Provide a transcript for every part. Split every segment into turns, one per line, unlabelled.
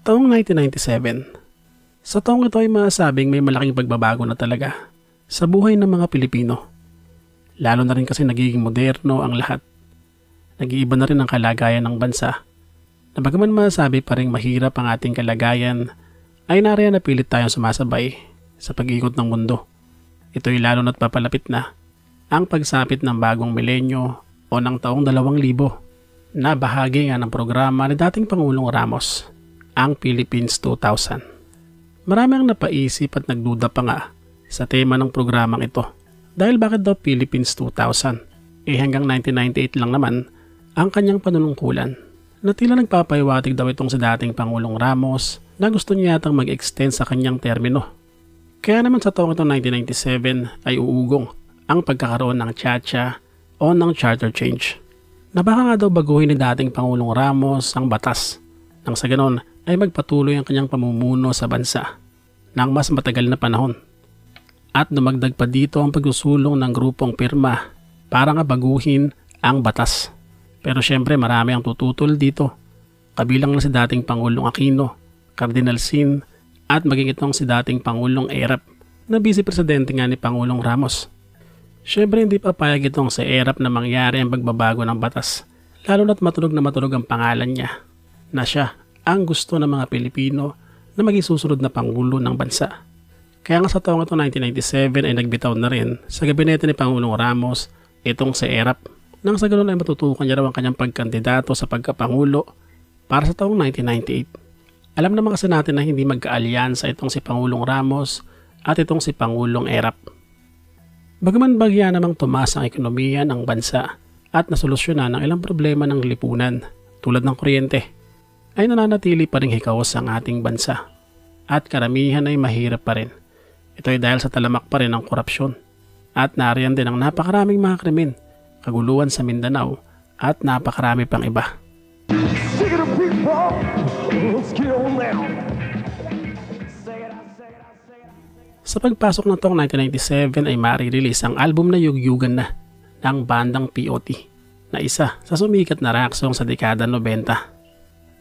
Taong 1997. Sa taong ito ay masasabing may malaking pagbabago na talaga sa buhay ng mga Pilipino. Lalo na rin kasi nagiging moderno ang lahat. Nag-iiba na rin ang kalagayan ng bansa. Na bagaman masasabi pa rin mahirap ang ating kalagayan, ay nariyan na pilit tayong sumasabay sa pag-ikot ng mundo. Ito'y lalo na't papalapit na ang pagsapit ng bagong milenyo o ng taong 2000 na bahagi nga ng programa ni dating Pangulong Ramos, ang Philippines 2000. Marami ang napaisip at nagduda pa nga sa tema ng programang ito. Dahil bakit daw Philippines 2000? Hanggang 1998 lang naman ang kanyang panunungkulan. Na tila nagpapahiwatig daw itong sa dating Pangulong Ramos na gusto niya yatang mag-extend sa kanyang termino. Kaya naman sa taong ito 1997 ay uugong ang pagkakaroon ng Chacha o ng charter change. Na baka nga daw baguhin ni dating Pangulong Ramos ang batas nang sa ganon ay magpatuloy ang kanyang pamumuno sa bansa ng mas matagal na panahon. At dumagdag pa dito ang pagsusulong ng grupong pirma para nga baguhin ang batas. Pero syempre marami ang tututol dito. Kabilang na si dating Pangulong Aquino, Cardinal Sin at maging itong si dating Pangulong Erap na Vice Presidente nga ni Pangulong Ramos. Syempre hindi papayag itong si Erap na mangyari ang pagbabago ng batas. Lalo na't matunog ang pangalan niya na siya ang gusto ng mga Pilipino na maging susunod na Pangulo ng bansa. Kaya nga sa taong ito 1997 ay nagbitaw na rin sa gabinete ni Pangulong Ramos itong si Erap. Nang sa ganoon ay matutukan niya raw ang kanyang pagkandidato sa pagkapangulo para sa taong 1998. Alam naman kasi natin na hindi magkaalyansa itong si Pangulong Ramos at itong si Pangulong Erap. Bagaman bagya namang tumaas ang ekonomiya ng bansa at nasolusyonan ang ilang problema ng lipunan tulad ng kuryente, ay nananatili pa rin hikaos ang ating bansa at karamihan ay mahirap pa rin. Ito ay dahil sa talamak pa rin ng korupsyon at nariyan din ang napakaraming mga krimen, kaguluhan sa Mindanao at napakarami pang iba. Sa pagpasok ng taong 1997 ay marirelease ang album na Yugyugan Na ng bandang POT na isa sa sumikat na rock song sa dekada 90.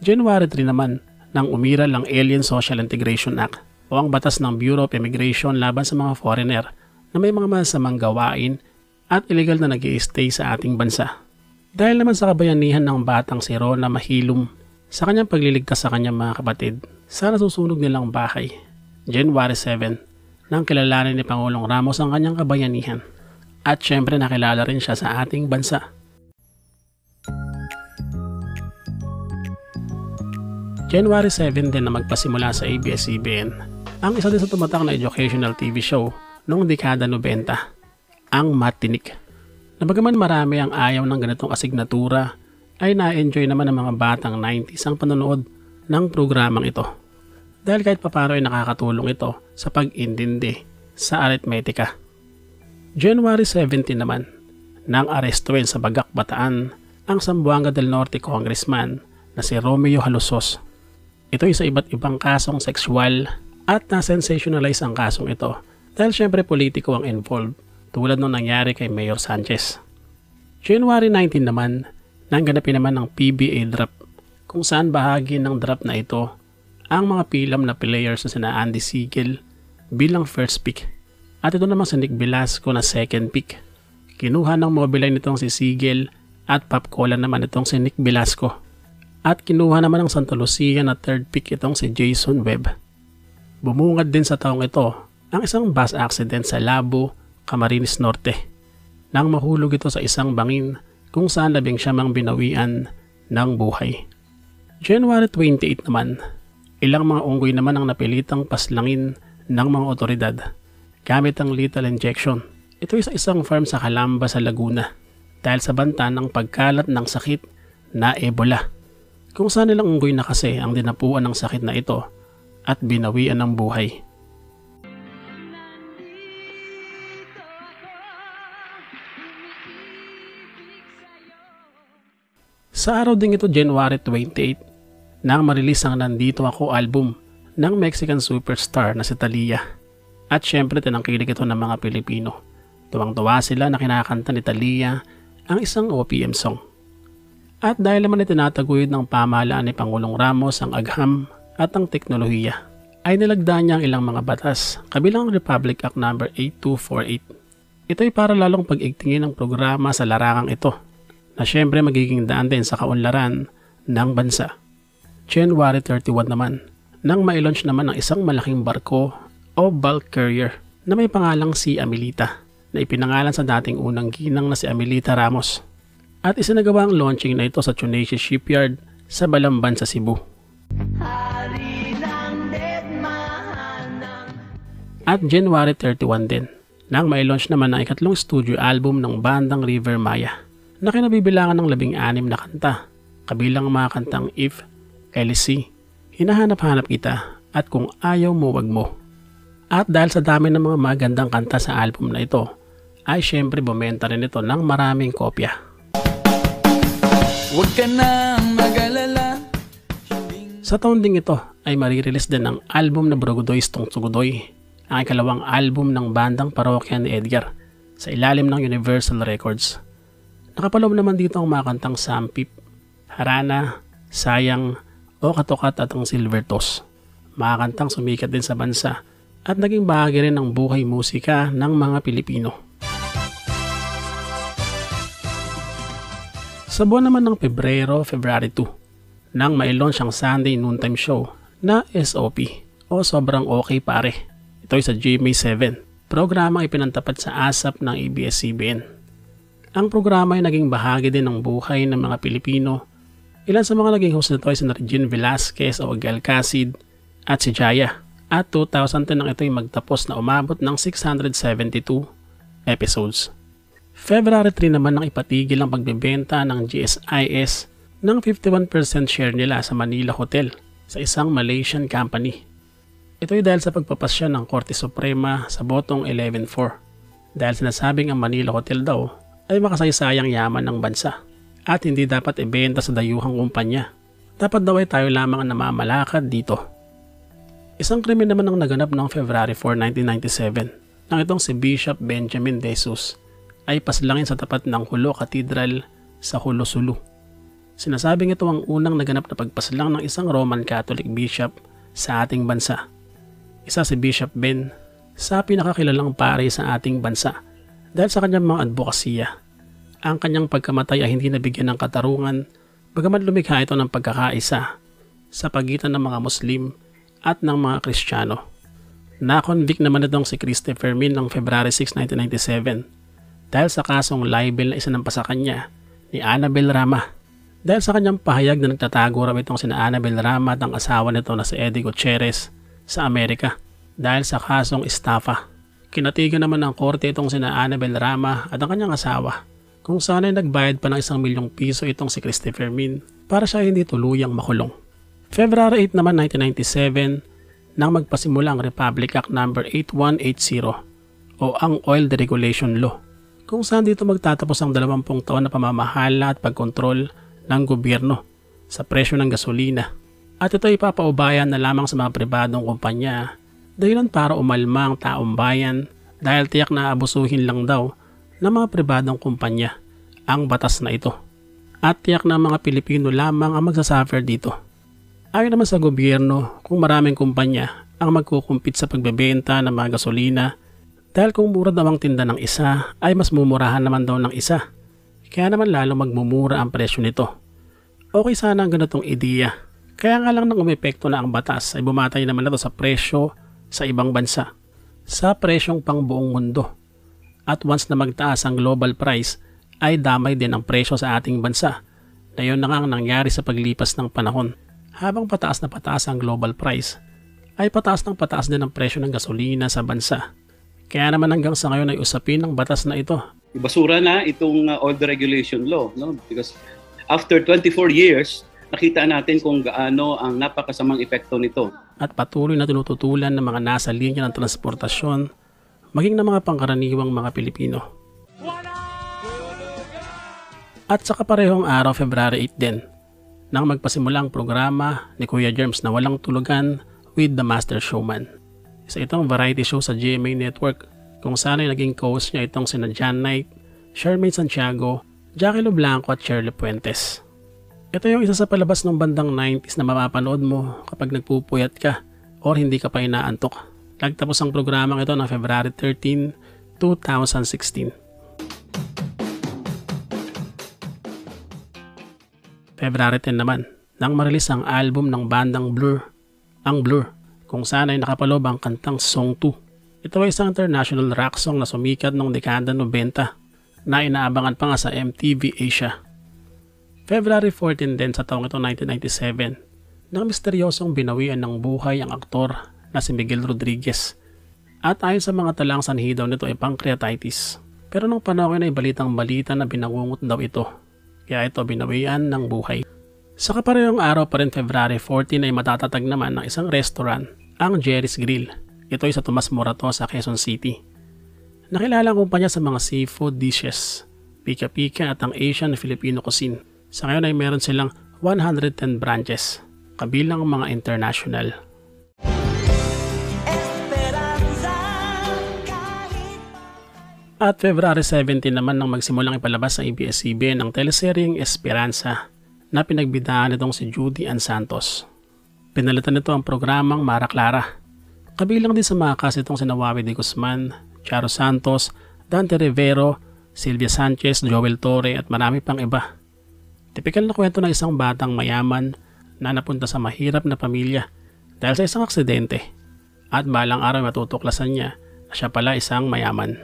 January 3 naman nang umiral ang Alien Social Integration Act o ang batas ng Bureau of Immigration laban sa mga foreigner na may mga masamang gawain at illegal na nag-i-stay sa ating bansa. Dahil naman sa kabayanihan ng batang si Rona Mahilom sa kanyang pagliligtas sa kanyang mga kapatid sa nasusunog nilang bahay, January 7, nang kilalanin ni Pangulong Ramos ang kanyang kabayanihan at syempre nakilala rin siya sa ating bansa. January 7 din na magpasimula sa ABS-CBN ang isa din sa tumatak na educational TV show noong dekada 90, ang Matinik. Na bagaman marami ang ayaw ng ganitong asignatura, ay na-enjoy naman ng mga batang 90s ang panonood ng programang ito. Dahil kahit paparo ay nakakatulong ito sa pag-intindi sa aritmetika. January 17 naman, nang arestuin sa Bagak, Bataan ang Zamboanga del Norte congressman na si Romeo Halusos. Ito ay sa iba't ibang kasong sexual at na-sensationalize ang kasong ito dahil syempre politiko ang involved tulad nung nangyari kay Mayor Sanchez. January 19 naman, nang ganapin naman ng PBA draft kung saan bahagi ng draft na ito ang mga pilam na players na sina Andy Sigel bilang first pick at ito naman si Nick Velasco na second pick. Kinuha ng Mobiline nitong si Sigel at Popcola naman itong si Nick Velasco. At kinuha naman ng Santa Lucia na third pick itong si Jason Webb. Bumungad din sa taong ito ang isang bus accident sa Labo, Camarines Norte nang mahulog ito sa isang bangin kung saan 11 mang binawian ng buhay. January 28 naman, ilang mga unggoy naman ang napilitang paslangin ng mga otoridad gamit ang lethal injection. Ito ay sa isang farm sa Calamba sa Laguna dahil sa banta ng pagkalat ng sakit na Ebola. Kung saan nilang unggoy na kasi ang dinapuan ng sakit na ito at binawian ng buhay. Sa araw ding ito, January 28, nang marilis ang Nandito Ako album ng Mexican superstar na si Thalia. At syempre tinangkilik ito ng mga Pilipino. Tuwang-tuwa sila na kinakanta ni Thalia ang isang OPM song. At dahil naman itinataguyod ng pamahalaan ni Pangulong Ramos ang agham at ang teknolohiya, ay nilagda niya ang ilang mga batas, kabilang ang Republic Act No. 8248. Ito ay para lalong pag-igtingin ang programa sa larangang ito, na syempre magiging daan din sa kaunlaran ng bansa. January 31 naman, nang ma-launch naman ang isang malaking barko o bulk carrier na may pangalang si Amelita, na ipinangalan sa dating unang ginang na si Amelita Ramos. At isinagawa ang launching na ito sa Tunacia Shipyard sa Balamban sa Cebu. At January 31 din, nang ma-launch naman ang ikatlong studio album ng bandang River Maya, na kinabibilangan ng 16 na kanta, kabilang mga kantang If, LC, Hinahanap-hanap kita, at Kung Ayaw Mo Wag Mo. At dahil sa dami ng mga magandang kanta sa album na ito, ay syempre bumenta rin ito ng maraming kopya. Huwag ka na mag-alala. Sa taon ding ito ay marirelease din ang album na Brugudoy's Tungtugudoy, ang ikalawang album ng bandang parokya ni Edgar sa ilalim ng Universal Records. Nakapaloob naman dito ang mga kantang Sampip, Harana, Sayang, O Katukat at ang Silver Toes, mga kantang sumikat din sa bansa at naging bahagi rin ng buhay musika ng mga Pilipino. Sa buwan naman ng February 2, nang ma-launch ang Sunday Noontime Show na SOP o Sobrang Okay Pare. Ito ay sa GMA7, programang ipinantapat sa ASAP ng ABS-CBN. Ang programa ay naging bahagi din ng buhay ng mga Pilipino. Ilan sa mga naging host nito ay si Regine Velasquez o Gal Casid at si Jaya. At 2010 nang ito ay magtapos na umabot ng 672 episodes. February 3 naman nang ipatigil ang pagbebenta ng GSIS ng 51% share nila sa Manila Hotel sa isang Malaysian company. Ito ay dahil sa pagpapasya ng Korte Suprema sa botong 11-4 dahil sinasabing ang Manila Hotel daw ay makasaysayang yaman ng bansa at hindi dapat ibenta sa dayuhang kumpanya. Dapat daw ay tayo lamang ang namamalakad dito. Isang krimen naman ang naganap noong February 4, 1997 nang itong si Bishop Benjamin De Jesus ay paslangin sa tapat ng Hulo Cathedral sa Hulo, Sulu. Sinasabing ito ang unang naganap na pagpaslang ng isang Roman Catholic bishop sa ating bansa. Isa si Bishop Ben sa pinakakilalang pari sa ating bansa dahil sa kanyang mga advokasya. Ang kanyang pagkamatay ay hindi nabigyan ng katarungan bagamat lumikha ito ng pagkakaisa sa pagitan ng mga Muslim at ng mga Kristiyano. Na-convict naman itong si Christopher Min noong February 6, 1997 dahil sa kasong libel na isinampa sa kanya ni Annabel Rama. Dahil sa kanyang pahayag na nagtatago raw itong sina Annabel Rama at ang asawa nito na si Eddie Gutierrez sa Amerika dahil sa kasong estafa. Kinatigan naman ng korte itong sina Annabel Rama at ang kanyang asawa kung saan ay nagbayad pa ng 1 milyong piso itong si Christopher Min para siya hindi tuluyang makulong. February 8 naman 1997 nang magpasimula ang Republic Act No. 8180 o ang Oil Deregulation Law, kung saan dito magtatapos ang 20 taon na pamamahala at pagkontrol ng gobyerno sa presyo ng gasolina. At ito ay ipapaubayan na lamang sa mga pribadong kumpanya dahilan para umalma ang taong bayan dahil tiyak na abusuhin lang daw ng mga pribadong kumpanya ang batas na ito. At tiyak na mga Pilipino lamang ang magsasuffer dito. Ayon naman sa gobyerno, kung maraming kumpanya ang magkukumpit sa pagbebenta ng mga gasolina, dahil kung mura daw ang tinda ng isa, ay mas mumurahan naman daw ng isa. Kaya naman lalo magmumura ang presyo nito. Okay sana ang ganitong ideya. Kaya nga lang nang umepekto na ang batas ay bumatay naman ito sa presyo sa ibang bansa. Sa presyong pang buong mundo. At once na magtaas ang global price, ay damay din ang presyo sa ating bansa. Na yun na nga ang nangyari sa paglipas ng panahon. Habang pataas na pataas ang global price, ay pataas din ang presyo ng gasolina sa bansa. Kaya naman hanggang sa ngayon ay usapin ng batas na ito.
Ibasura na itong oil deregulation law, no? Because after 24 years, nakita natin kung gaano ang napakasamang epekto nito.
At patuloy na tinututulan ng mga nasa linya ng transportasyon, maging ng mga pangkaraniwang mga Pilipino. At sa kaparehong araw, February 8 din, nang magpasimula ang programa ni Kuya Germs na Walang Tulugan with the Master Showman. Isa itong variety show sa GMA Network kung saan ay naging co-host niya itong sina John Knight, Charmaine Santiago, Jackie Lo Blanco at Shirley Puentes. Ito yung isa sa palabas ng bandang 90s na mapapanood mo kapag nagpupuyat ka or hindi ka pa inaantok. Nagtapos ang programang ito ng February 13, 2016. February 10 naman, nang marilis ang album ng bandang Blur, ang Blur, kung saan ay nakapalob ang kantang Song 2. Ito ay isang international rock song na sumikat noong dekada 90 na inaabangan pa nga sa MTV Asia. February 14 din sa taong ito 1997, nang misteryosong binawian ng buhay ang aktor na si Miguel Rodriguez. At ayon sa mga talang sanhi daw nito ay pancreatitis. Pero nung panahon ay balitang-balita na binangungot daw ito. Kaya ito binawian ng buhay. Sa kaparehong araw pa rin February 14 ay matatatag naman ng isang restaurant, ang Jerry's Grill. Ito ay sa Tomas Morato sa Quezon City. Nakilala ang kumpanya sa mga seafood dishes, pika-pika at ang Asian Filipino cuisine. Sa ngayon ay meron silang 110 branches, kabilang mga international. At February 17 naman nang magsimulang ipalabas sa ABS-CBN ang teleseryeng Esperanza na pinagbidaan nitong si Judy Ann Santos. Pinalitan nito ang programang Mara Clara. Kabilang din sa mga cast itong sina Wawi de Guzman, Charo Santos, Dante Rivero, Sylvia Sanchez, Joel Torre at marami pang iba. Tipikal na kwento ng isang batang mayaman na napunta sa mahirap na pamilya dahil sa isang aksidente at balang araw matutuklasan niya na siya pala isang mayaman.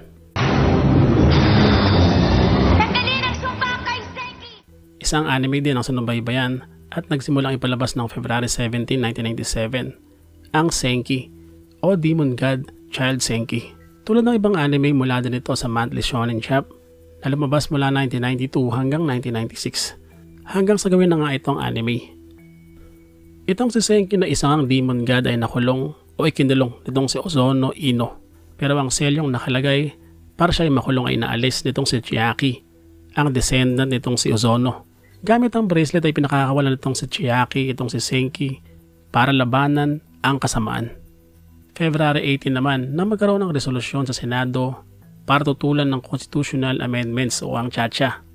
Isang anime din ang sinubaybayan at nagsimulang ipalabas ng February 17, 1997, ang Senki o Demon God Child Senki. Tulad ng ibang anime mula din ito sa Monthly Shonen Jump na lumabas mula 1992 hanggang 1996 hanggang sa gawin na nga itong anime. Itong si Senki na isang demon god ay nakulong o ikinulong nitong si Ozono Ino, pero ang selyong nakalagay para siya ay makulong ay naalis nitong si Chiaki, ang descendant nitong si Ozono. Gamit ang bracelet ay pinakakawalan nitong si Chiaki itong si Senki para labanan ang kasamaan. February 18 naman na magkaroon ng resolusyon sa Senado para tutulan ng constitutional amendments o ang CHA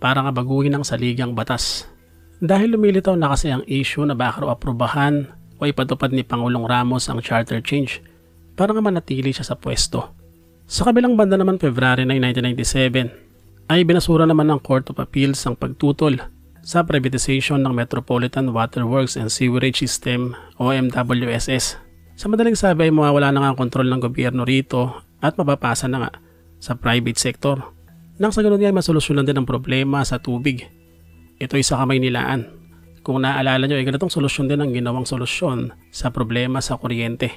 para nga baguhin ang saligang batas. Dahil lumilitaw na kasi ang issue na baka raw aprobahan o ipatupad ni Pangulong Ramos ang charter change para nga manatili siya sa pwesto. Sa kabilang banda naman February 9, 1997 ay binasura naman ng Court of Appeals ang pagtutol sa privatization ng Metropolitan Water Works and Sewerage System o MWSS. Sa madaling sabi ay mawawala na nga ang kontrol ng gobyerno rito at mapapasa na nga sa private sector. Nang sa ganun ay masolusyonan din ang problema sa tubig. Ito ay sa Kamaynilaan. Kung naaalala nyo ay ganitong solusyon din ang ginawang solusyon sa problema sa kuryente.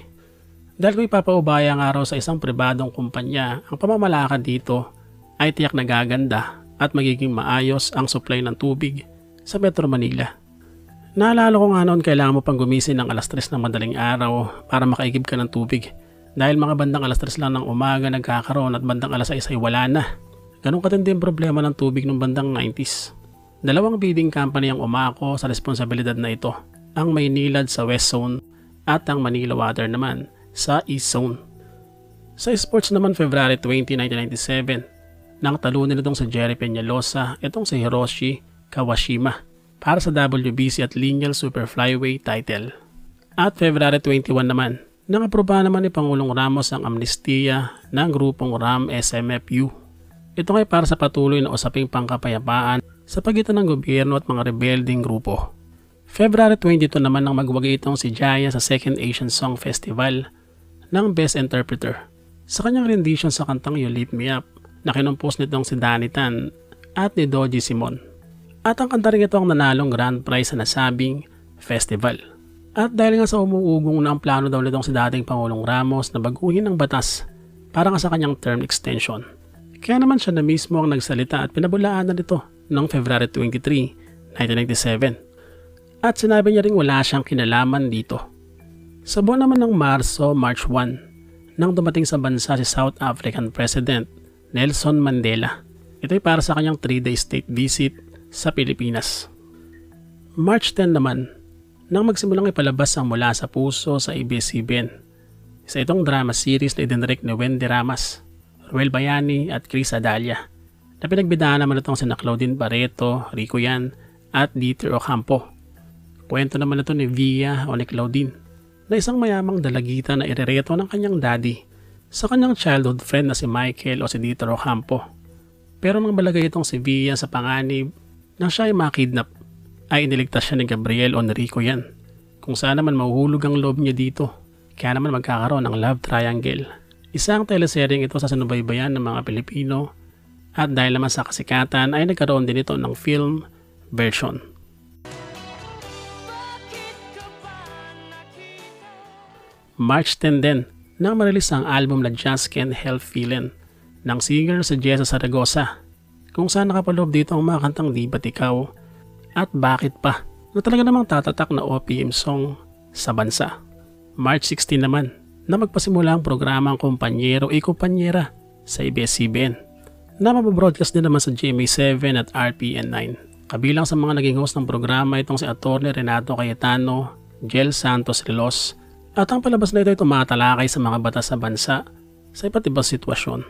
Dahil kung ipapaubaya nga raw sa isang pribadong kumpanya ang pamamalakad dito ay tiyak na gaganda at magiging maayos ang supply ng tubig sa Metro Manila. Naalala ko nga noon kailangan mo pang gumising ng alas 3 ng madaling araw para makaigib ka ng tubig dahil mga bandang alas 3 lang ng umaga nagkakaroon at bandang alas 6 ay wala na. Ganun katindi ang problema ng tubig ng bandang 90s. Dalawang bidding company ang umako sa responsibilidad na ito, ang Maynilad sa West Zone at ang Manila Water naman sa East Zone. Sa sports naman February 20, 1997, nang talunin nitong si Jerry Peñalosa itong si Hiroshi Kawashima para sa WBC at Lineal Super Flyweight title. At February 21 naman, nang aproba naman ni Pangulong Ramos ang amnestiya ng grupong RAM SMFU. Ito ay para sa patuloy na usaping pangkapayapaan sa pagitan ng gobyerno at mga rebelding grupo. February 22 naman nang magwagi itong si Jaya sa Second Asian Song Festival ng Best Interpreter sa kanyang rendition sa kantang You Lift Me Up na kinumpos nitong si Danny Tan at ni Doji Simon. At ang kanta rin ito ang nanalong grand prize sa nasabing festival. At dahil nga sa umuugong na ang plano daw nitong si dating Pangulong Ramos na baguhin ang batas para nga sa kanyang term extension. Kaya naman siya na mismo ang nagsalita at pinabulaanan nito noong February 23, 1997. At sinabi niya rin wala siyang kinalaman dito. Sa buwan naman ng March 1, nang dumating sa bansa si South African President Nelson Mandela. Ito ay para sa kanyang 3-day state visit sa Pilipinas. March 10 naman, nang magsimulang ipalabas ang Mula sa Puso sa ABS-CBN. Isa itong drama series na idinirect ni Wendy Ramas, Ruel Bayani at Chris Adalia na pinagbidaan naman itong sina Claudine Barreto, Rico Yan at Dieter Ocampo. Kwento naman ito ni Via o ni Claudine na isang mayamang dalagita na irereto ng kanyang daddy sa kanyang childhood friend na si Michael o si Dieter Ocampo. Pero nang balagay itong si Via sa panganib nang siya ay makidnap, ay iniligtas siya ni Gabriel o Enrico yan. Kung saan naman mahuhulog ang loob niya dito, kaya naman magkakaroon ng love triangle. Isang teleseryeng ito sa sinubaybayan ng mga Pilipino at dahil naman sa kasikatan ay nagkaroon din ito ng film version. March 10 din nang marilis ang album na Just Can't Help Feelin' ng singer si Jessa Zaragoza, kung saan nakapaloob dito ang mga kantang Di Ba't Ikaw at Bakit Pa na talaga namang tatatak na OPM song sa bansa. March 16 naman na magpasimula ang programang Kumpanyero y Kumpanyera sa ABS-CBN na mababroadcast din naman sa GMA7 at RPN9. Kabilang sa mga naging host ng programa itong si Atty. Renato Cayetano, Jel Santos Rilos, at ang palabas na ito ay tumatalakay sa mga batas sa bansa sa iba't ibang sitwasyon.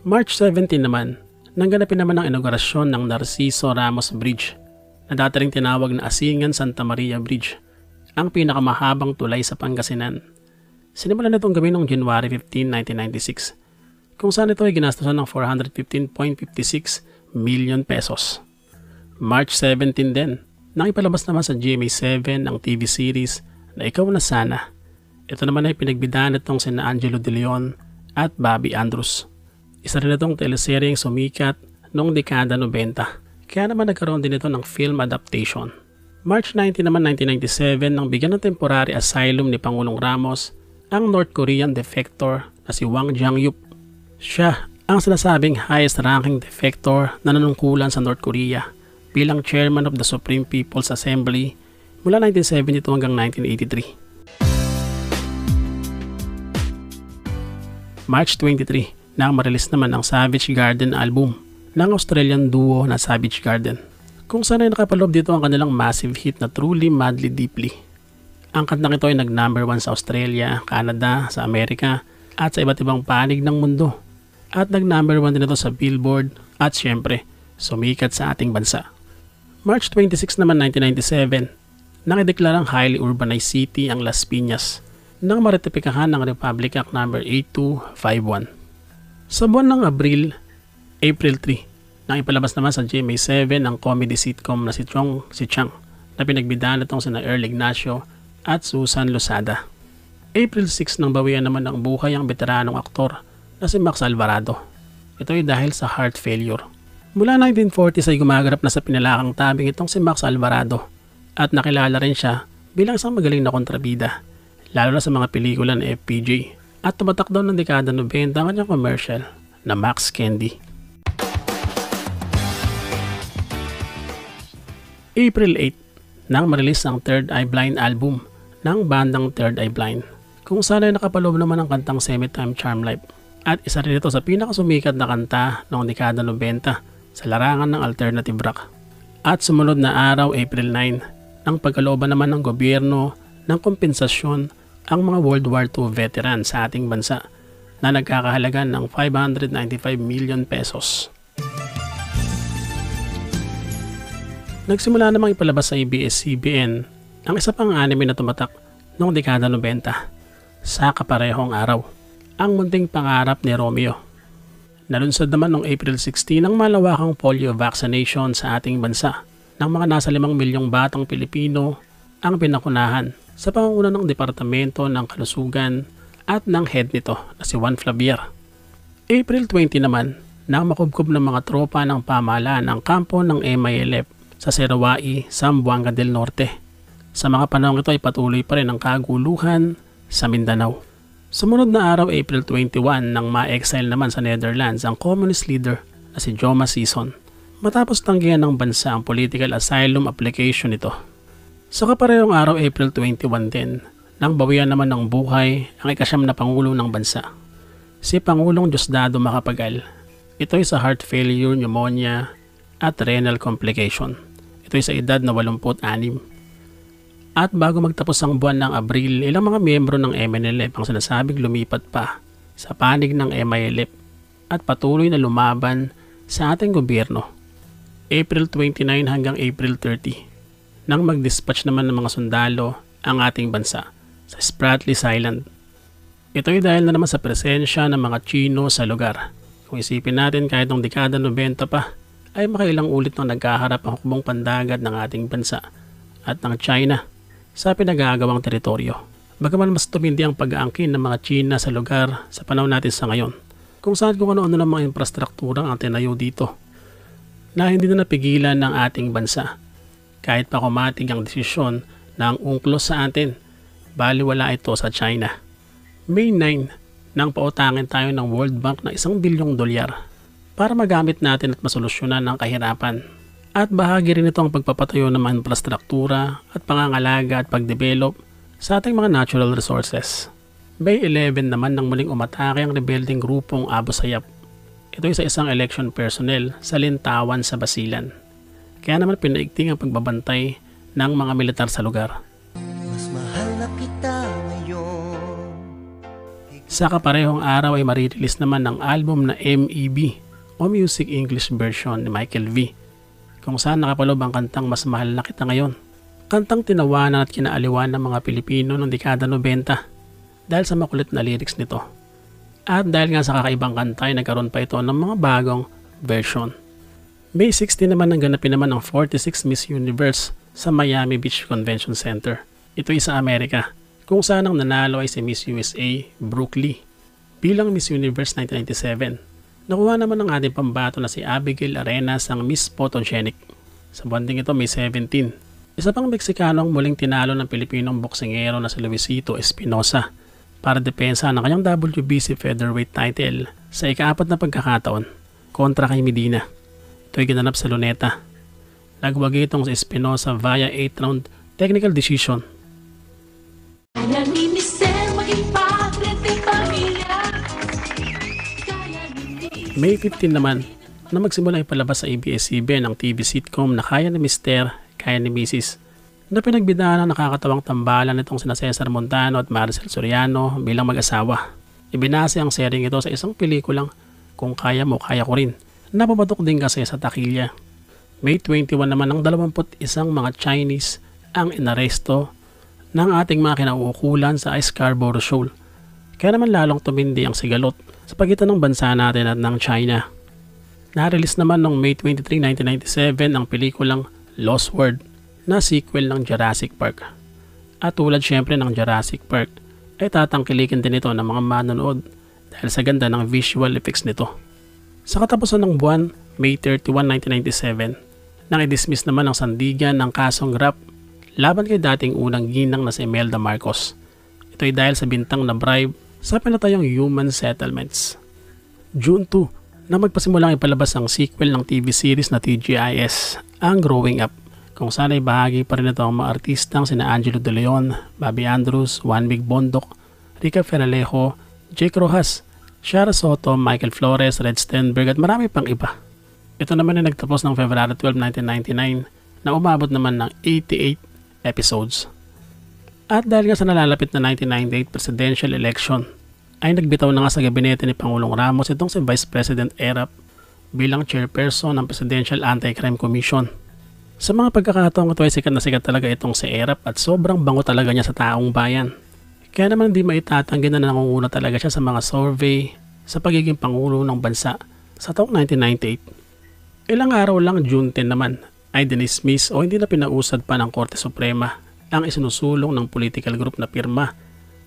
March 17 naman, nangganapin naman ang inaugurasyon ng Narciso Ramos Bridge na dati ring tinawag na Asingan Santa Maria Bridge, ang pinakamahabang tulay sa Pangasinan. Sinimulan na itong gawin noong January 15, 1996, kung saan ito ay ginastosan ng 415.56 million pesos. March 17 din, nang ipalabas naman sa GMA7 ang TV series na Ikaw Na Sana. Ito naman ay pinagbidahan itong sina Angelo De Leon at Bobby Andrews. Isa rin itong teleseryeng sumikat noong dekada 90, kaya naman nagkaroon din ito ng film adaptation. March 19 naman 1997 nang bigyan ng temporary asylum ni Pangulong Ramos ang North Korean defector na si Wang Jiangyup. Siya ang sinasabing highest ranking defector na nanungkulan sa North Korea bilang chairman of the Supreme People's Assembly mula 1972 hanggang 1983. March 23 nang marilis naman ang Savage Garden album ng Australian duo na Savage Garden, kung saan ay nakapaloob dito ang kanilang massive hit na Truly Madly Deeply. Ang kantang ito ay nag-number 1 sa Australia, Canada, sa Amerika at sa iba't ibang panig ng mundo, at nag-number 1 din ito sa Billboard at syempre sumikat sa ating bansa. March 26 naman 1997 nang ideklarang highly urbanized city ang Las Piñas nang maretipikahan ng Republic Act No. 8251. Sa buwan ng April 3, nang ipalabas naman sa GMA7 ang comedy sitcom na si Chang na pinagbidahan itong sina Earl Ignacio at Susan Losada. April 6 nang bawian naman ng buhay ang veteranong aktor na si Max Alvarado. Ito ay dahil sa heart failure. Mula 1940s ay gumaganap na sa pinalakang tabing itong si Max Alvarado at nakilala rin siya bilang isang magaling na kontrabida, lalo na sa mga pelikula ng FPJ, at tumatak daw ng dekada 90 ang kanyang commercial na Max Candy. April 8 nang marilis ang Third Eye Blind album ng bandang Third Eye Blind, kung saan ay nakapaloob naman ang kantang Semitime Charm Life, at isa rin ito sa pinakasumikat na kanta noong dekada 90 sa larangan ng alternative rock. At sumunod na araw, April 9, nang pagkalooban naman ng gobyerno ng kompensasyon ang mga World War II veteran sa ating bansa na nagkakahalaga ng 595 million pesos. Nagsimula namang ipalabas sa ABS-CBN ang isa pang anime na tumatak noong dekada 90, sa kaparehong araw, ang Munting Pangarap ni Romeo. Nalunsad naman noong April 16 ang malawakang polio vaccination sa ating bansa ng mga nasa 5 milyong batang Pilipino ang pinakunahan sa pangunguna ng Departamento ng Kalusugan at ng head nito na si Juan Flavier. April 20 naman nang makubkob ng mga tropa ng pamahalaan ang kampo ng MILF sa Serawa'i, Zamboanga del Norte. Sa mga panahon ito ay patuloy pa rin ang kaguluhan sa Mindanao. Sumunod na araw, April 21, nang ma-exile naman sa Netherlands ang communist leader na si Joma Sison matapos tanggihan ng bansa ang political asylum application nito. Sa kaparehong araw, April 21 din, nang bawian naman ng buhay ang ikasyam na Pangulo ng bansa, si Pangulong Diosdado Macapagal. Ito ay sa heart failure, pneumonia at renal complication. Ito ay sa edad na 86. At bago magtapos ang buwan ng Abril, ilang mga miyembro ng MNLF ang sinasabing lumipat pa sa panig ng MILF at patuloy na lumaban sa ating gobyerno. April 29 hanggang April 30 nang mag-dispatch naman ng mga sundalo ang ating bansa sa Spratleys Island. Ito ay dahil na naman sa presensya ng mga Chino sa lugar. Kung isipin natin kahit noong dekada 90 pa ay makailang ulit nang nagkaharap ang hukbong pandagat ng ating bansa at ng China sa pinag-aagawang teritoryo. Bagaman mas tumindi ang pag-aangkin ng mga China sa lugar sa panahon natin sa ngayon, kung saan kung ano-ano ng mga infrastruktura ang tinayo dito na hindi na napigilan ng ating bansa. Kahit pa kumatig ang desisyon na ang UNCLOS sa atin, baliwala ito sa China. May 9 nang pautangin tayo ng World Bank ng $1 bilyong para magamit natin at masolusyonan ang kahirapan. At bahagi rin ito ang pagpapatayo ng mga infrastruktura at pangangalaga at pagdevelop sa ating mga natural resources. May 11 naman nang muling umatake ang rebelding grupong Abu Sayyaf. Ito ay sa isang election personnel sa Lintawan sa Basilan. Kaya naman pinaigting ang pagbabantay ng mga militar sa lugar.
Mas mahal na kita ngayon.
Sa kaparehong araw ay marirelease naman ang album na MEB o Music English Version ni Michael V, kung saan nakapalob ang kantang Mas Mahal Na Kita Ngayon. Kantang tinawanan at kinaaliwan ng mga Pilipino noong dekada 90 dahil sa makulit na lyrics nito. At dahil nga sa kakaibang kanta ay nagkaroon pa ito ng mga bagong version. May 16 naman ang ganapin naman ang 46 Miss Universe sa Miami Beach Convention Center. Ito ay sa Amerika, kung saan ang nanalo ay si Miss USA Brooke Lee bilang Miss Universe 1997. Nakuha naman ng ating pambato na si Abigail Arenas ang Miss Photogenic. Sa buwan ding ito may 17. Isa pang Meksikanong muling tinalo ng Pilipinong boksingero na si Luisito Espinosa para depensa ng kanyang WBC featherweight title sa ika-4 na pagkakataon kontra kay Medina. Ito ay ginanap sa Luneta. Nagwagi itong si Espinosa via 8-round technical decision. May 15 naman na magsimula ipalabas sa ABS-CBN ang TV sitcom na Kaya ni Mister, Kaya ni Mrs. na pinagbidaan ng nakakatawang tambalan nitong sina Cesar Montano at Maricel Soriano bilang mag-asawa. Ibinase ang sering ito sa isang pelikulang Kung Kaya Mo, Kaya Ko Rin. Napapatok din kasi sa takilya. May 21 naman ng 21 mga Chinese ang inaresto ng ating mga kinauukulan sa Scarborough Shoal. Kaya naman lalong tumindi ang sigalot sa pagitan ng bansa natin at ng China. Na-release naman noong May 23, 1997 ang pelikulang Lost World na sequel ng Jurassic Park. At tulad syempre ng Jurassic Park ay tatangkilikin din ito ng mga manonood dahil sa ganda ng visual effects nito. Sa katapusan ng buwan, May 31, 1997, nang i-dismiss naman ang sandigan ng kasong rap laban kay dating unang ginang na si Imelda Marcos. Ito ay dahil sa bintang na bribe sa pinatayong Human Settlements. June 2, na magpasimulang ipalabas ang sequel ng TV series na TGIS, ang Growing Up, kung saan ay bahagi pa rin ito ang mga artistang sina Angelo De Leon, Bobby Andrews, Juan Mig Bondok, Rica Feralejo, Jake Rojas, Shara Soto, Michael Flores, Red Stenberg at marami pang iba. Ito naman ay nagtapos ng February 12, 1999 na umabot naman ng 88 episodes. At dahil nga sa nalalapit na 1998 presidential election, ay nagbitaw na nga sa gabinete ni Pangulong Ramos itong si Vice President Erap bilang chairperson ng Presidential Anti-Crime Commission. Sa mga pagkakataong ito ay sikat na sikat talaga itong si Erap at sobrang bango talaga niya sa taong bayan. Kaya naman hindi maitatanggi na nangunguna talaga siya sa mga survey sa pagiging Pangulo ng bansa sa taong 1998. Ilang araw lang, June 10 naman, ay dinismiss o hindi na pinausad pa ng Korte Suprema ang isinusulong ng political group na pirma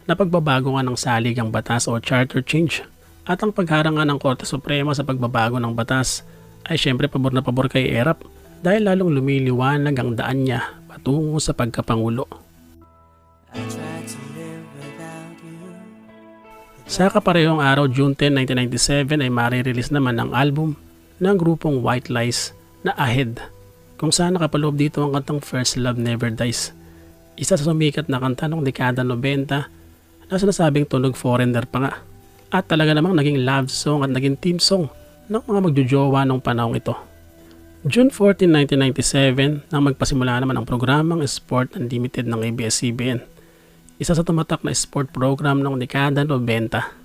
na pagbabago nga ng saligang batas o charter change. At ang pagharanga ng Korte Suprema sa pagbabago ng batas ay syempre pabor na pabor kay Erap dahil lalong lumiliwanag ang daan niya patungo sa pagkapangulo. Sa kaparehong araw, June 10, 1997 ay marirelease naman ang album ng grupong White Lies na Ahead, kung saan nakapaloob dito ang kantang First Love Never Dies, isa sa sumikat na kanta ng dekada 90 na sinasabing tunog foreigner pa nga at talaga namang naging love song at naging theme song ng mga magjojowa nung panahong ito. June 14, 1997 nang magpasimula naman ang programang Sport Unlimited ng ABS-CBN, isa sa tumatak na sport program ng dekada 90.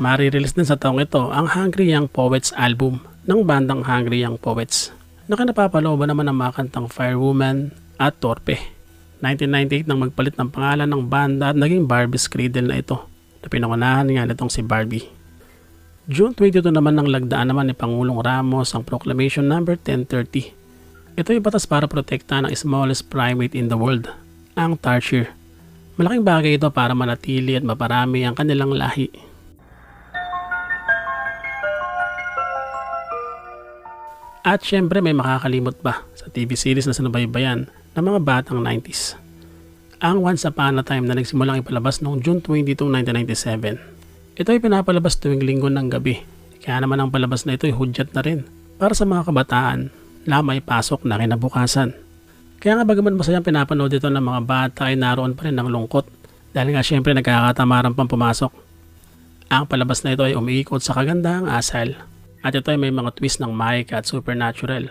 Marirelease din sa taong ito ang Hungry Young Poets album ng bandang Hungry Young Poets na kinapapalooban naman ng mga kantang Firewoman at Torpe. 1998 nang magpalit ng pangalan ng banda at naging Barbie's Cradle na ito na pinangunahan nga nitong si Barbie. June 22 naman nang lagdaan naman ni Pangulong Ramos ang Proclamation No. 1030. Ito ay batas para protektahan ang smallest primate in the world, ang tarsier. Malaking bagay ito para manatili at maparami ang kanilang lahi. At syempre may makakalimot ba sa TV series na sinubaybayan ng mga batang 90s. Ang Once Upon a Time na nagsimulang ipalabas noong June 22, 1997. Ito ay pinapalabas tuwing linggo ng gabi. Kaya naman ang palabas na ito ay hudyat na rin para sa mga kabataan na may pasok na kinabukasan. Kaya nga bagaman masayang pinapanood ito ng mga bata ay naroon pa rin ng lungkot dahil nga syempre nagkakatamaran pang pumasok. Ang palabas na ito ay umiikot sa kagandahang asal at ito ay may mga twist ng Mike at Supernatural.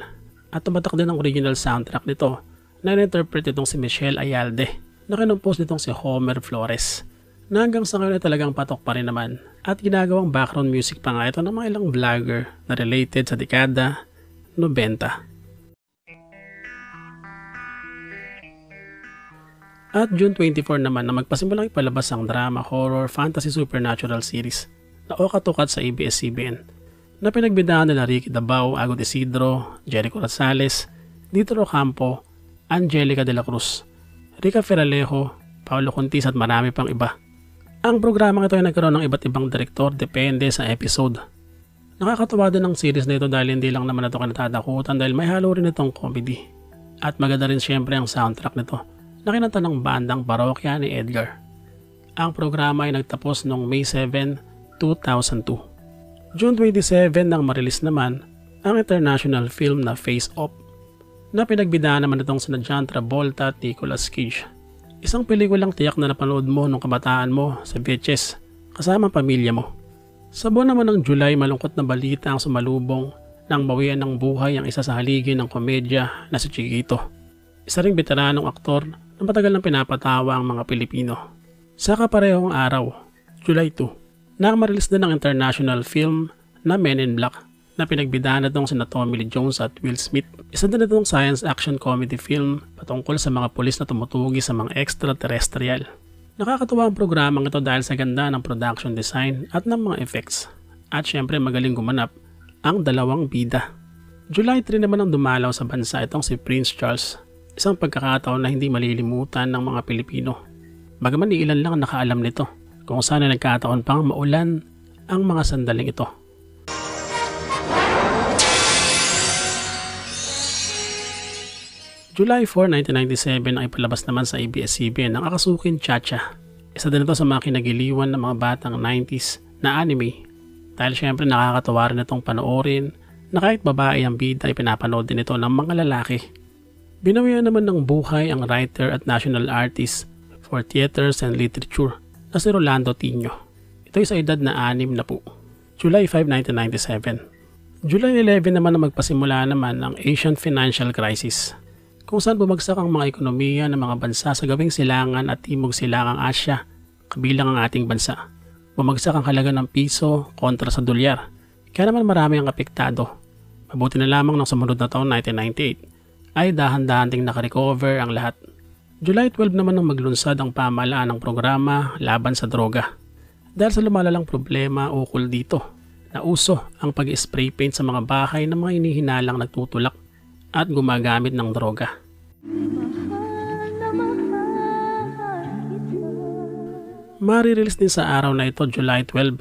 At tumatak din ang original soundtrack nito na in-interpret itong si Michelle Ayalde na kinumpos nitong si Homer Flores na hanggang sa ngayon ay talagang patok pa rin naman at ginagawang background music pa nga ito ng mga ilang vlogger na related sa dekada 90. At June 24 naman na magpasimulang ipalabas ang drama, horror, fantasy, supernatural series na okatukat sa ABS-CBN na pinagbidahan nila Ricky Dabao, Agot Isidro, Jericho Rosales, Dito Ocampo, Angelica de la Cruz, Rica Feralejo, Paulo Contis at marami pang iba. Ang programang ito ay nagkaroon ng iba't ibang direktor depende sa episode. Nakakatuwa din ang series na ito dahil hindi lang naman ito kinatatakutan dahil may halo rin itong comedy. At maganda rin syempre ang soundtrack nito na kinanta ng bandang Parokya ni Edgar. Ang programa ay nagtapos noong May 7, 2002. June 27 nang marilis naman ang international film na Face Off na pinagbidaan naman itong sina John Travolta at Nicolas Cage. Isang pelikulang tiyak na napanood mo nung kabataan mo sa VHS kasama ang pamilya mo. Sa buwan naman ng July, malungkot na balita ang sumalubong nang bawian ng buhay ang isa sa haligi ng komedya na si Chiquito. Isa ring veteranong aktor na matagal nang pinapatawa ang mga Pilipino. Sa kaparehong araw, July 2, nakamarelis din ang international film na Men in Black na pinagbidaan itong sina Tommy Lee Jones at Will Smith. Isa din itong science action comedy film patungkol sa mga pulis na tumutugi sa mga extraterrestrial. Nakakatuwa ang programang ito dahil sa ganda ng production design at ng mga effects. At syempre magaling gumanap ang dalawang bida. July 3 naman ang dumalaw sa bansa itong si Prince Charles, isang pagkakataon na hindi malilimutan ng mga Pilipino. Bagaman ilan lang ang nakaalam nito kung saan ay nagkataon pang maulan ang mga sandaling ito. July 4, 1997 ay palabas naman sa ABS-CBN ang Akasukin Cha-Cha. Isa din ito sa mga kinagiliwan ng mga batang 90s na anime dahil syempre nakakatawa rin itong panoorin na kahit babae ang bida ay pinapanood din ito ng mga lalaki. Binawian naman ng buhay ang writer at national artist for theaters and literature na si Rolando Tino. Ito ay sa edad na 6 na po. July 5, 1997. July 11 naman na magpasimula naman ang Asian Financial Crisis, kung saan bumagsak ang mga ekonomiya ng mga bansa sa gawing silangan at timog silangang Asya, kabilang ang ating bansa. Bumagsak ang halaga ng piso kontra sa dolyar, kaya naman marami ang apektado. Mabuti na lamang ng sumunod na taon 1998 ay dahan-dahan ding nakarecover ang lahat. July 12 naman nang maglunsad ang pamahalaan ng programa laban sa droga. Dahil sa lumalalang problema ukol dito, na uso ang pag-spray paint sa mga bahay ng mga inihinalang nagtutulak at gumagamit ng droga. Marirelease din sa araw na ito, July 12,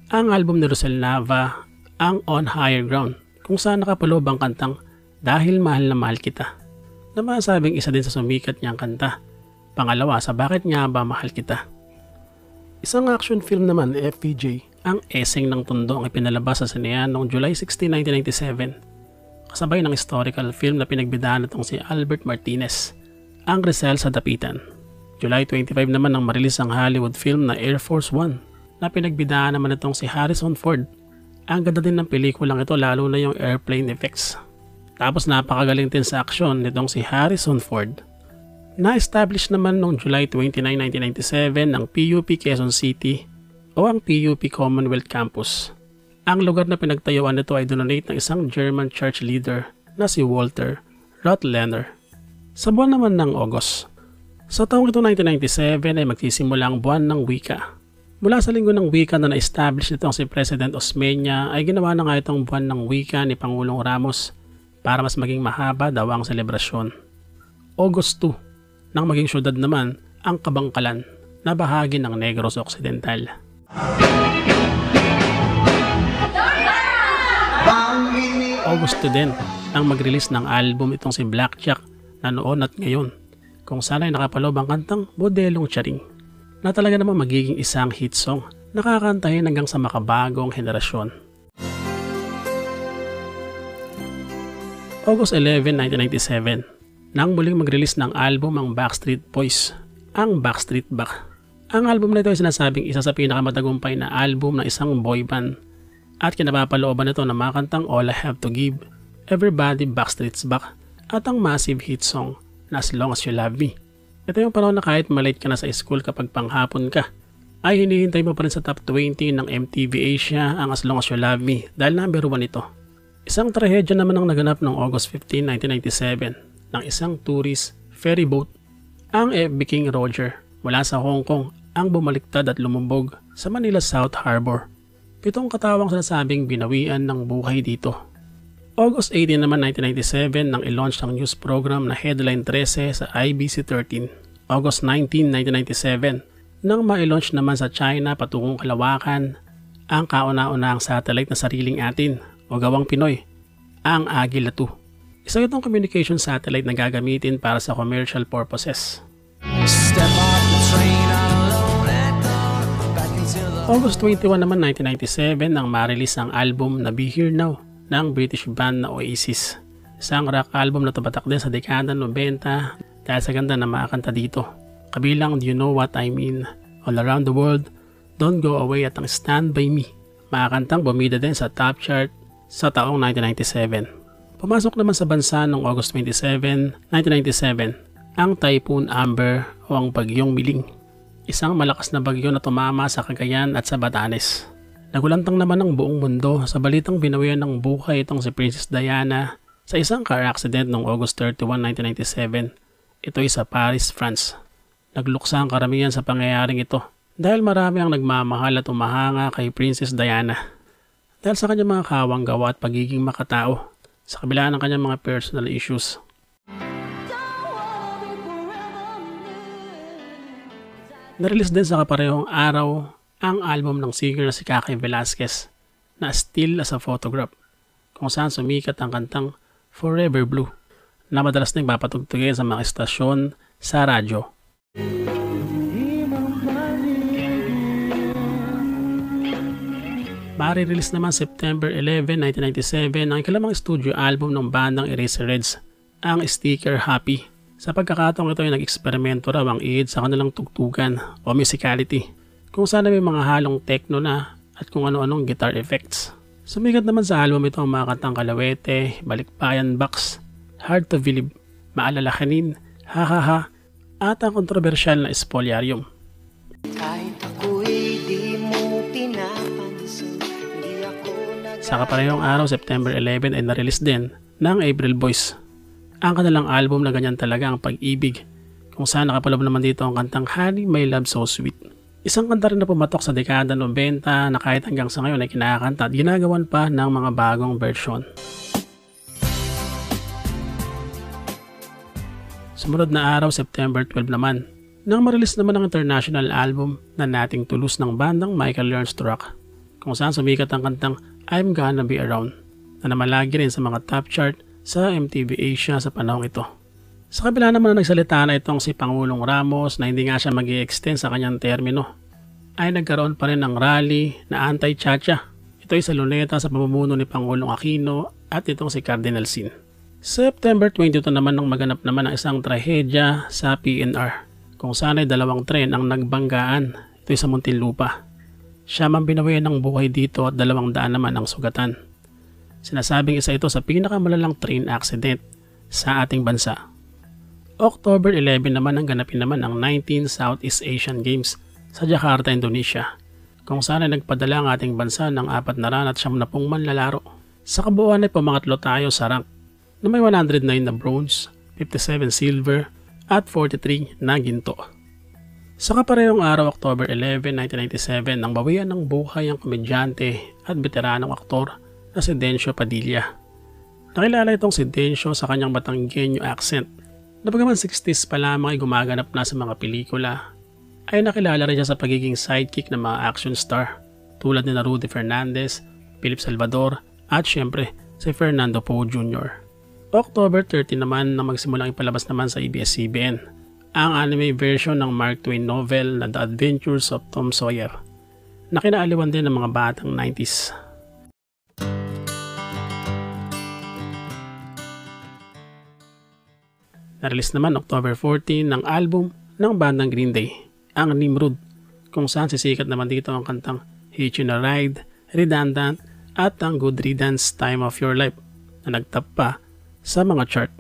ang album ni Rosel Nava, ang On Higher Ground, kung saan nakapaloob ang kantang Dahil Mahal na Mahal Kita, na masabing isa din sa sumikat niyang kanta. Pangalawa sa Bakit Nga Ba Mahal Kita. Isang action film naman, FPJ, ang Eseng ng Tondo ang ipinalabas sa sinehan noong July 16, 1997. Kasabay ng historical film na pinagbidaan itong si Albert Martinez, ang Rizal sa Dapitan. July 25 naman nang marilis ang Hollywood film na Air Force One na pinagbidaan naman itong si Harrison Ford. Ang ganda din ng pelikulang ito lalo na yung airplane effects. Tapos napakagaling din sa aksyon nitong si Harrison Ford. Na-establish naman noong July 29, 1997 ng PUP Quezon City o ang PUP Commonwealth Campus. Ang lugar na pinagtayuan nito ay donate ng isang German church leader na si Walter Rottlener. Sa buwan naman ng August. Sa taong ito 1997 ay magsisimula ang buwan ng wika. Mula sa linggo ng wika na na-establish nitong si President Osmeña ay ginawa na nga itong buwan ng wika ni Pangulong Ramos para mas maging mahaba daw ang selebrasyon. August 2 nang maging syudad naman ang Kabangkalan na bahagi ng Negros Occidental. August 2 din nang mag-release ng album itong si Blackjack na noon at ngayon kung saan ay nakapaloob ang kantang Modelong Charing na talaga naman magiging isang hit song na kakantahin hanggang sa makabagong henerasyon. August 11, 1997 nang muling mag-release ng album ang Backstreet Boys, ang Backstreet Back. Ang album na ito ay sinasabing isa sa pinakamatagumpay na album ng isang boy band at kinapapalooban nito ng mga kantang All I Have to Give, Everybody Backstreet's Back at ang massive hit song na As Long As You Love Me. Ito yung panahon na kahit malate ka na sa school kapag panghapon ka, ay hinihintay mo pa rin sa top 20 ng MTV Asia ang As Long As You Love Me dahil number 1 ito. Isang trahedya naman ang naganap noong August 15, 1997 ng isang tourist ferry boat, ang FB King Roger mula sa Hong Kong ang bumaliktad at lumubog sa Manila South Harbor. 7 katawang sinasabing binawian ng buhay dito. August 18 naman 1997 nang i-launch ang news program na Headline 13 sa IBC 13. August 19, 1997 nang ma-launch naman sa China patungong kalawakan ang kauna-unahang satellite na sariling atin o gawang Pinoy, ang Agila 2. Isa itong communication satellite na gagamitin para sa commercial purposes. August 21 naman 1997 nang ma-release ang album na Be Here Now ng British band na Oasis. Isang rock album na tumatak din sa dekada 90 dahil sa ganda na makakanta dito. Kabilang Do You Know What I Mean, All Around the World, Don't Go Away at ang Stand By Me. Makakantang bumida din sa top chart sa taong 1997. Pumasok naman sa bansa noong August 27, 1997 ang Typhoon Amber o ang Bagyong Miling. Isang malakas na bagyo na tumama sa Cagayan at sa Batanes. Nagulantang naman ang buong mundo sa balitang binawian ng buhay itong si Princess Diana sa isang car accident noong August 31, 1997. Ito ay sa Paris, France. Nagluksa ang karamihan sa pangyayaring ito dahil marami ang nagmamahal at umahanga kay Princess Diana dahil sa kanyang mga kawang gawa at pagiging makatao sa kabila ng kanyang mga personal issues. Narelease din sa kaparehong araw ang album ng singer na si Kaki Velasquez na Still as a Photograph kung saan sumikat ang kantang Forever Blue na madalas nang papatugtugin sa mga estasyon sa radyo. Mare-release naman September 11, 1997 ang ikalimang studio album ng bandang Eraserheads, ang Sticker Happy. Sa pagkakataong ito ay nag-eksperimento raw ang iid sa kanilang tugtugan o musicality, kung saan may mga halong techno na at kung ano-anong guitar effects. Sumikat naman sa album ito ang mga kantang Kalawete, Balikbayan Box, Hard to Believe, Maalalahanin, Ha Ha Ha, at ang kontrobersyal na Spoliarium.
Kahit ako'y di mo pinapansin, di ako
Sa kaparehong araw, September 11 ay na-release din ng April Boys ang kanilang album na Ganyan Talaga ang Pag-ibig, kung saan nakapaloob naman dito ang kantang Honey My Love So Sweet. Isang kanta rin na pumatok sa dekada 90 na kahit hanggang sa ngayon ay kinakanta at ginagawan pa ng mga bagong version. Sumunod na araw, September 12 naman, nang ma-release naman ang international album na Nating Tulus ng bandang Michael Learns to Rock, kung saan sumikat ang kantang I'm Gonna Be Around na namalagi rin sa mga top chart sa MTV Asia sa panahong ito. Sa kabila naman na nagsalita na itong si Pangulong Ramos na hindi nga siya mag-i-extend sa kanyang termino, ay nagkaroon pa rin ng rally na anti-chacha. Ito ay sa Luneta sa pamumuno ni Pangulong Aquino at itong si Cardinal Sin. September 22 naman nang maganap naman ang isang trahedya sa PNR, kung saan ay 2 tren ang nagbanggaan. Ito ay sa Muntinlupa. Siya man binawian ng buhay dito at 200 naman ang sugatan. Sinasabing isa ito sa pinakamalalang train accident sa ating bansa. October 11 naman ang ganapin naman ang 19 Southeast Asian Games sa Jakarta, Indonesia. kung saan ay nagpadala ang ating bansa ng 490 manlalaro. Sa kabuuan ay pamangatlo tayo sa rank na may 109 na bronze, 57 silver at 43 na ginto. Sa kaparehong araw, October 11, 1997, nang bawian ng buhay ang komedyante at veteranong aktor na si Dencio Padilla. Nakilala itong si Dencio sa kanyang Batanggenyo accent na bagaman 60s pa lamang ay gumaganap na sa mga pelikula, ay nakilala rin siya sa pagiging sidekick ng mga action star tulad ni Rudy Fernandez, Philip Salvador at syempre si Fernando Poe Jr. October 30 naman na magsimulang ipalabas naman sa ABS-CBN ang anime version ng Mark Twain novel na The Adventures of Tom Sawyer na kinaaliwan din ng mga batang 90s. Na-release naman October 14 ng album ng bandang Green Day, ang Nimrod, kung saan sisikat naman dito ang kantang Hitchin' a Ride, Redundant at ang Good Riddance Time of Your Life na nagtap pa sa mga chart.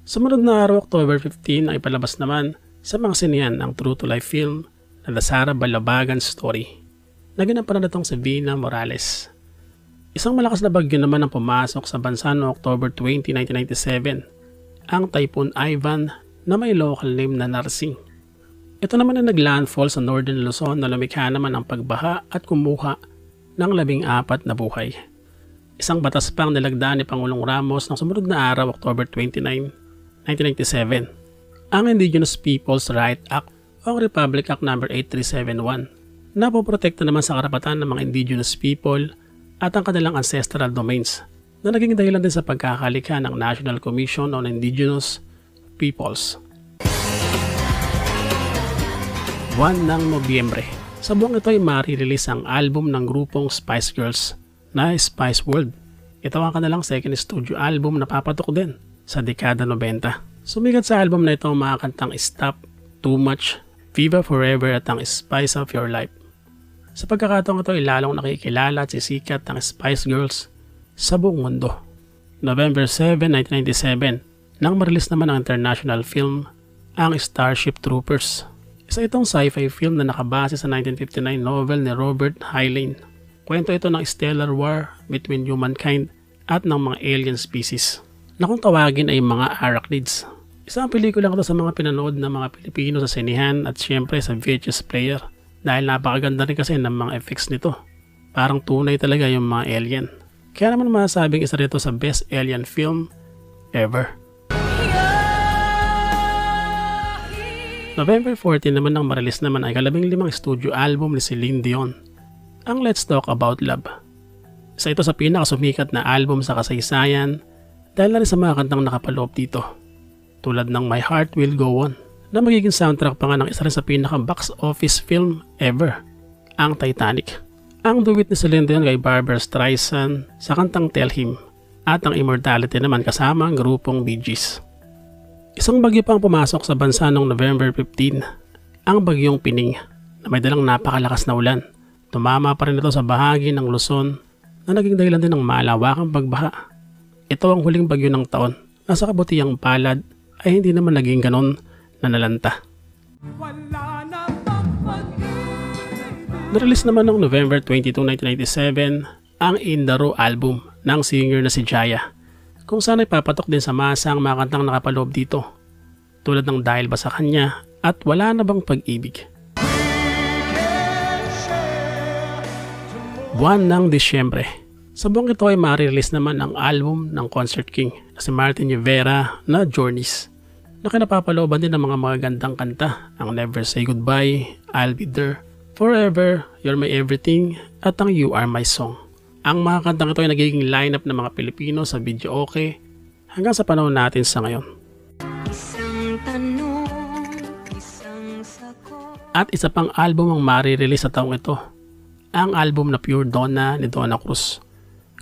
Sumunod na araw, October 15, ay palabas naman sa mga sinehan ang True to Life film na The Sara Balabagan Story na ginampanan na itong si Vina Morales. Isang malakas na bagyo naman ang pumasok sa bansa noong October 20, 1997, ang Typhoon Ivan na may local name na Narsing. Ito naman ay naglandfall sa Northern Luzon na lumikha naman ang pagbaha at kumuha ng 14 na buhay. Isang batas pang nilagdaan ni Pangulong Ramos ng sumunod na araw, October 29, 1997, ang Indigenous Peoples' Right Act o Republic Act No. 8371 na poprotekta naman sa karapatan ng mga indigenous people at ang kanilang ancestral domains na naging dahilan din sa pagkakalikha ng National Commission on Indigenous Peoples. Buwan ng Nobyembre. Sa buwang ito ay marirelease ang album ng grupong Spice Girls na Spice World. Ito ang kanilang second studio album na papatok din sa dekada 90. Sumikat sa album na ito ang mga kantang Stop, Too Much, Viva Forever at ang Spice of Your Life. Sa pagkakataong ito ay lalong nakikilala at sisikat ang Spice Girls sa buong mundo. November 7, 1997, nang marilis naman ang international film ang Starship Troopers. Isa itong sci-fi film na nakabase sa 1959 novel ni Robert Heinlein. Kwento ito ng stellar war between humankind at ng mga alien species na kung tawagin ay mga arachnids. Isang pelikula ito sa mga pinanood ng mga Pilipino sa sinehan at syempre sa VHS player dahil napakaganda rin kasi ng mga effects nito. Parang tunay talaga yung mga alien. Kaya naman masasabing isa rito sa best alien film ever. November 14 naman nang marilis naman ay 15 studio album ni Celine Dion, ang Let's Talk About Love. Isa ito sa pinakasumikat na album sa kasaysayan dahil na rin sa mga kantang nakapaloob dito, tulad ng My Heart Will Go On na magiging soundtrack pa nga ng isa rin sa pinaka-box office film ever, ang Titanic. Ang duet ni Celine Dion kay Barbra Streisand sa kantang Tell Him at ang Immortality naman kasama ang grupong Bee Gees. Isang bagyo pang pumasok sa bansa noong November 15, ang bagyong Pining na may dalang napakalakas na ulan. Tumama pa rin ito sa bahagi ng Luzon na naging dahilan din ng malawakang pagbaha. Ito ang huling bagyo ng taon na sa kabutihang palad ay hindi naman naging ganon na nalanta. Narelease naman noong November 22, 1997 ang Indaro album ng singer na si Jaya, kung saan ay papatok din sa masa ang mga kantang nakapaloob dito, tulad ng Dahil Ba Sa Kanya at Wala Na Bang Pag-ibig. Buwan ng Disyembre. Sa buwang ito ay ma-release naman ang album ng Concert King na si Martin Rivera na Journeys, na kinapapalooban din ng mga magagandang kanta, ang Never Say Goodbye, I'll Be There, Forever, You're My Everything at ang You Are My Song. Ang mga kantang ito ay nagiging lineup ng mga Pilipino sa Video Okay hanggang sa panahon natin sa ngayon. At isa pang album ang marirelease sa taong ito, ang album na Pure Donna ni Donna Cruz,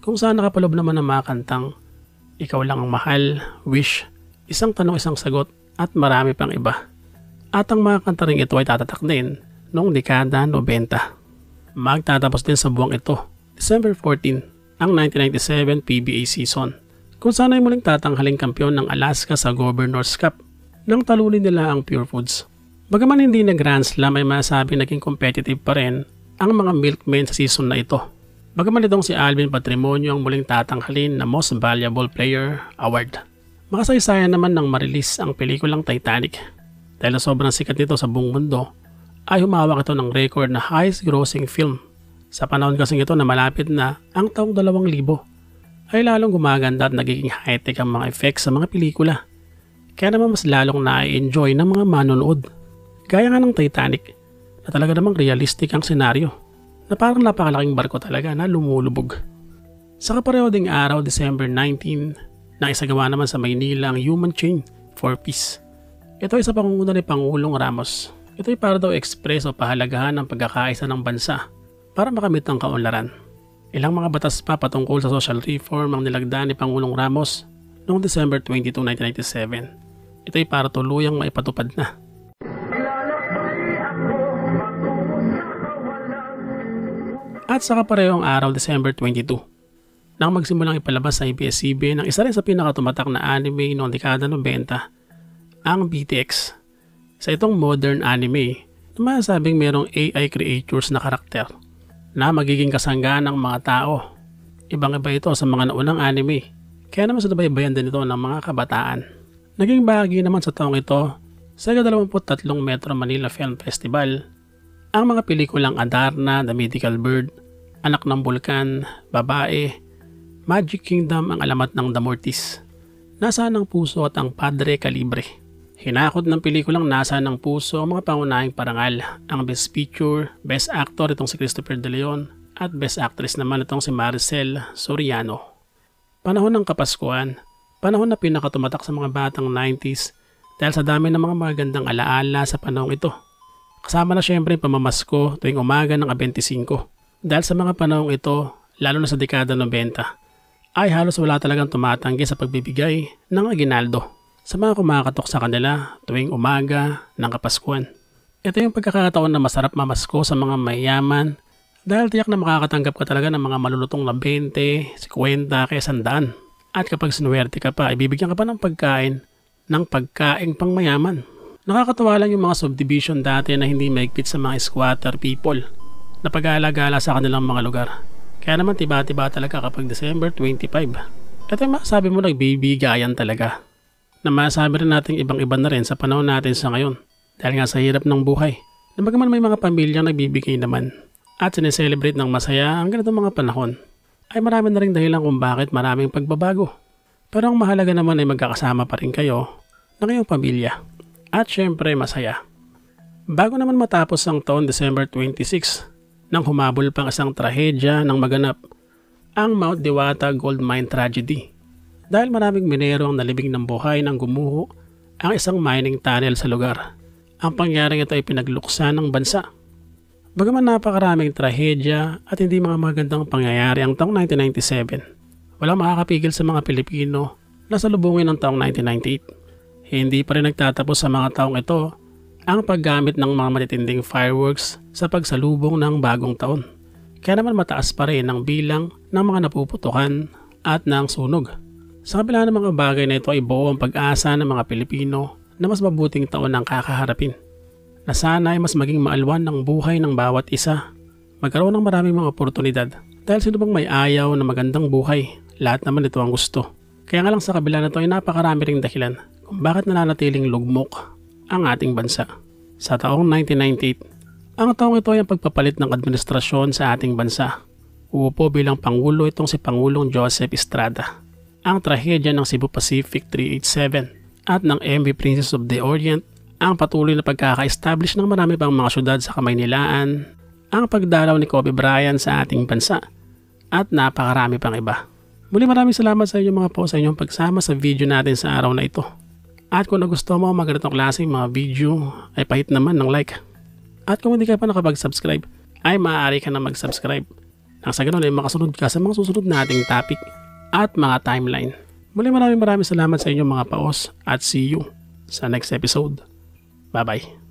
kung saan nakapaloob naman ng mga kantang Ikaw Lang Ang Mahal, Wish, Isang Tanong Isang Sagot at marami pang iba. At ang mga kanta rin ito ay tatatak din noong dekada 90. Magtatapos din sa buwang ito, December 14, ang 1997 PBA season, kung saan ay muling tatanghaling kampyon ng Alaska sa Governor's Cup nang talunin nila ang Pure Foods. Bagaman hindi na Grand Slam ay masasabing naging competitive pa rin ang mga milkmen sa season na ito. Bagaman itong si Alvin Patrimonio ang muling tatanghalin na Most Valuable Player Award. Makasaysayan naman ng marilis ang pelikulang Titanic. Dahil sobrang sikat nito sa buong mundo, ay humawak ito ng record na highest grossing film. Sa panahon kasing ito na malapit na ang taong 2000, ay lalong gumaganda at nagiging high-tech ang mga effects sa mga pelikula. Kaya naman mas lalong na-enjoy ng mga manonood. Gaya nga ng Titanic, na talaga namang realistic ang senaryo, na parang napakalaking barko talaga na lumulubog. Sa kapareho ding araw, December 19, na isagawa naman sa Maynila ang Human Chain for Peace. Ito ay sa pangunguna ni Pangulong Ramos. Ito ay para daw express o pahalagahan ng pagkakaisa ng bansa para makamit ang kaunlaran. Ilang mga batas pa patungkol sa social reform ang nilagda ni Pangulong Ramos noong December 22, 1997. Ito ay para tuluyang maipatupad na. At sa kaparehong araw, December 22, nang magsimulang ipalabas sa ABS-CBN ng isa rin sa pinakatumatak na anime noong dekada 90, ang BTX. Sa itong modern anime, masasabing merong AI creatures na karakter na magiging kasanggaan ng mga tao. Ibang-iba ito sa mga naunang anime, kaya naman sa dabaybayan din ito ng mga kabataan. Naging bahagi naman sa taong ito sa 23 Metro Manila Film Festival ang mga pelikulang Adarna, The Mythical Bird, Anak ng Bulkan, Babae, Magic Kingdom, Ang Alamat ng Damortis, Nasaan ang Puso at Ang Padre Calibre. Hinakot ng pelikulang Nasaan ang Puso ang mga pangunahing parangal, ang Best Picture, Best Actor itong si Christopher De Leon at Best Actress naman itong si Maricel Soriano. Panahon ng Kapaskuhan, panahon na pinakatumatak sa mga batang 90s dahil sa dami ng mga magandang alaala sa panahong ito. Kasama na syempre yung pamamasko tuwing umaga ng 25. Dahil sa mga panahong ito, lalo na sa dekada 90, ay halos wala talagang tumatanggi sa pagbibigay ng aginaldo sa mga kumakatok sa kanila tuwing umaga ng Kapaskuhan. Ito yung pagkakataon na masarap mamasko sa mga mayayaman dahil tiyak na makakatanggap ka talaga ng mga malulutong na 20, 50, kaya 100. At kapag sinuwerte ka pa, ibibigyan ka pa ng pagkaing pang mayaman. Nakakatawa lang yung mga subdivision dati na hindi maigpit sa mga squatter people na pag-aalagala sa kanilang mga lugar. Kaya naman tiba-tiba talaga kapag December 25. Ito yung masabi mo nagbibigayan talaga. Na masabi rin natin ibang-iba na rin sa panahon natin sa ngayon. Dahil nga sa hirap ng buhay. Na bagaman may mga pamilyang nagbibigay naman at sineselebrate ng masaya ang ganitong mga panahon, ay marami na rin dahilan kung bakit maraming pagbabago. Pero ang mahalaga naman ay magkakasama pa rin kayo ng iyong pamilya. At syempre masaya. Bago naman matapos ang taon December 26, nang humabol pang isang trahedya ng maganap, ang Mount Diwata Gold Mine Tragedy. Dahil maraming minero ang nalibing ng buhay nang gumuho ang isang mining tunnel sa lugar. Ang pangyaring ito ay pinagluksa ng bansa. Bagaman napakaraming trahedya at hindi mga magandang pangyayari ang taong 1997, walang makakapigil sa mga Pilipino na salubungin ang taong 1998. Hindi pa rin nagtatapos sa mga taong ito ang paggamit ng mga matitinding fireworks sa pagsalubong ng bagong taon. Kaya naman mataas pa rin ang bilang ng mga napuputukan at ng sunog. Sa kabila ng mga bagay na ito ay buo ang pag-asa ng mga Pilipino na mas mabuting taon ang kakaharapin. Na sana ay mas maging maalwan ng buhay ng bawat isa. Magkaroon ng maraming mga oportunidad. Dahil sino bang may ayaw na magandang buhay? Lahat naman ito ang gusto. Kaya nga lang sa kabila na ito ay napakarami ring dahilan kung bakit nananatiling lugmok ang ating bansa. Sa taong 1998, ang taong ito ay ang pagpapalit ng administrasyon sa ating bansa. Uupo bilang Pangulo itong si Pangulong Joseph Estrada. Ang trahedya ng Cebu Pacific 387 at ng MV Princess of the Orient, ang patuloy na pagkaka-establish ng marami pang mga syudad sa Kamaynilaan, ang pagdalaw ni Kobe Bryant sa ating bansa, at napakarami pang iba. Muli maraming salamat sa inyo mga po sa inyong pagsama sa video natin sa araw na ito. At kung nagustuhan mo mga ganitong klaseng mga video, ay pahit naman ng like. At kung hindi ka pa nakapag-subscribe, ay maaari ka na mag-subscribe. Nang sa ganun ay makasunod ka sa mga susunod nating topic at mga timeline. Muli maraming salamat sa inyong mga paos at see you sa next episode. Bye-bye.